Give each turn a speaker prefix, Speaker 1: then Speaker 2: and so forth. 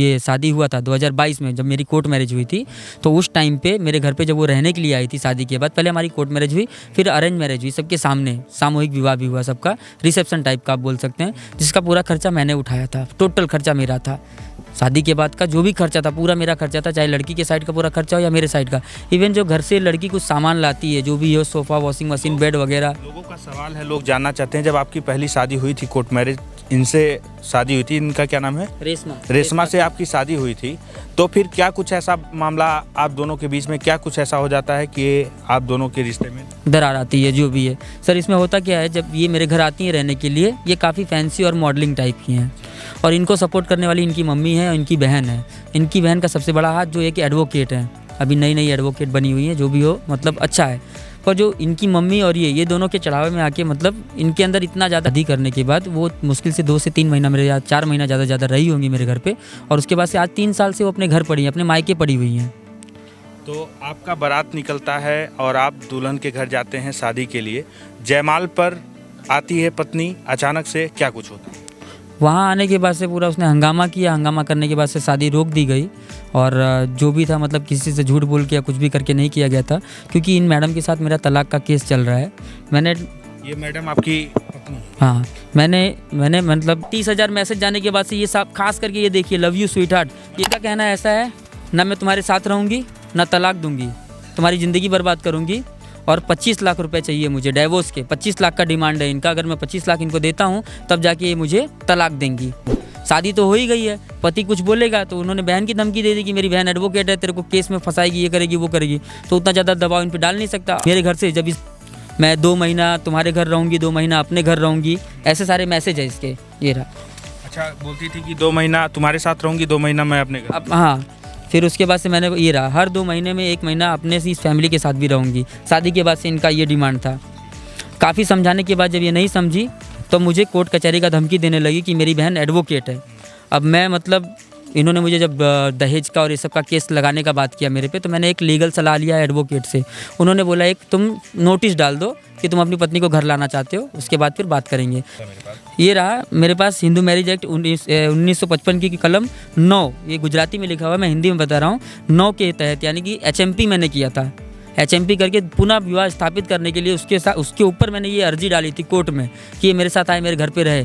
Speaker 1: ये शादी हुआ था 2022 में, जब मेरी कोर्ट मैरिज हुई थी। तो उस टाइम पे मेरे घर पे जब वो रहने के लिए आई थी शादी के बाद, पहले हमारी कोर्ट मैरिज हुई, फिर अरेंज मैरिज हुई सबके सामने, सामूहिक विवाह भी हुआ सबका, रिसेप्शन टाइप का आप बोल सकते हैं, जिसका पूरा खर्चा मैंने उठाया था। टोटल खर्चा मेरा था, शादी के बाद का जो भी खर्चा था पूरा मेरा खर्चा था, चाहे लड़की के साइड का पूरा खर्चा हो या मेरे साइड का। इवन जो घर से लड़की कुछ सामान लाती है, जो भी हो, सोफ़ा, वॉशिंग मशीन, बेड वगैरह।
Speaker 2: लोगों का सवाल है, लोग जानना चाहते हैं, जब आपकी पहली शादी हुई थी, कोर्ट मैरिज इनसे शादी हुई थी, इनका क्या नाम है? रेशमा से आपकी शादी हुई थी, तो फिर क्या कुछ ऐसा मामला आप दोनों के बीच में, क्या कुछ ऐसा हो जाता है कि आप दोनों के रिश्ते में
Speaker 1: दरार आती है? जो भी है सर, इसमें होता क्या है, जब ये मेरे घर आती हैं रहने के लिए, ये काफ़ी फैंसी और मॉडलिंग टाइप की हैं, और इनको सपोर्ट करने वाली इनकी मम्मी है और इनकी बहन है। इनकी बहन का सबसे बड़ा हाथ जो है कि एडवोकेट है, अभी नई नई एडवोकेट बनी हुई है, जो भी हो मतलब अच्छा है। पर जो इनकी मम्मी और ये दोनों के चढ़ावे में आके मतलब इनके अंदर इतना ज़्यादा शादी करने के बाद वो मुश्किल से 2 से 3 महीना मेरे याद 4 महीना ज़्यादा रही होंगी मेरे घर पे, और उसके बाद से आज 3 साल से वो अपने घर पड़ी हैं, अपने मायके पड़ी हुई हैं।
Speaker 2: तो आपका बारात निकलता है और आप दुल्हन के घर जाते हैं शादी के लिए, जयमाल पर आती है पत्नी, अचानक से क्या कुछ होता है?
Speaker 1: वहाँ आने के बाद से पूरा उसने हंगामा किया, हंगामा करने के बाद से शादी रोक दी गई, और जो भी था मतलब किसी से झूठ बोल के या कुछ भी करके नहीं किया गया था, क्योंकि इन मैडम के साथ मेरा तलाक का केस चल रहा है।
Speaker 2: ये मैडम आपकी पत्नी?
Speaker 1: हाँ, मैंने मतलब 30,000 मैसेज जाने के बाद से ये सब, खास करके ये देखिए, लव यू स्वीट हार्ट, ये का कहना ऐसा है, ना मैं तुम्हारे साथ रहूँगी ना तलाक दूंगी, तुम्हारी ज़िंदगी बर्बाद करूँगी, और 25 लाख रुपए चाहिए मुझे डिवोर्स के। 25 लाख का डिमांड है इनका, अगर मैं 25 लाख इनको देता हूँ तब जाके ये मुझे तलाक देंगी। शादी तो हो ही गई है, पति कुछ बोलेगा तो उन्होंने बहन की धमकी दे दी कि मेरी बहन एडवोकेट है, तेरे को केस में फंसाएगी, ये करेगी वो करेगी, तो उतना ज़्यादा दबाव इन पर डाल नहीं सकता। मेरे घर से जब मैं 2 महीना तुम्हारे घर रहूँगी, 2 महीना अपने घर रहूँगी, ऐसे सारे मैसेज है इसके। ये रहा।
Speaker 2: अच्छा, बोलती थी कि 2 महीना तुम्हारे साथ रहूँगी, 2 महीना मैं अपने घर।
Speaker 1: अब हाँ, फिर उसके बाद से मैंने ये रहा, हर 2 महीने में 1 महीना अपने से इस फैमिली के साथ भी रहूँगी। शादी के बाद से इनका ये डिमांड था। काफ़ी समझाने के बाद जब ये नहीं समझी तो मुझे कोर्ट कचहरी का धमकी देने लगी कि मेरी बहन एडवोकेट है। अब मैं मतलब इन्होंने मुझे जब दहेज का और ये सब का केस लगाने का बात किया मेरे पे, तो मैंने एक लीगल सलाह लिया एडवोकेट से। उन्होंने बोला एक तुम नोटिस डाल दो कि तुम अपनी पत्नी को घर लाना चाहते हो, उसके बाद फिर बात करेंगे। ये रहा मेरे पास हिंदू मैरिज एक्ट 1955 की कलम 9, ये गुजराती में लिखा हुआ है, मैं हिंदी में बता रहा हूँ, 9 के तहत, यानी कि HMP मैंने किया था। HMP करके पुनः विवाह स्थापित करने के लिए उसके ऊपर मैंने ये अर्जी डाली थी कोर्ट में कि ये मेरे साथ आए, मेरे घर पे रहे।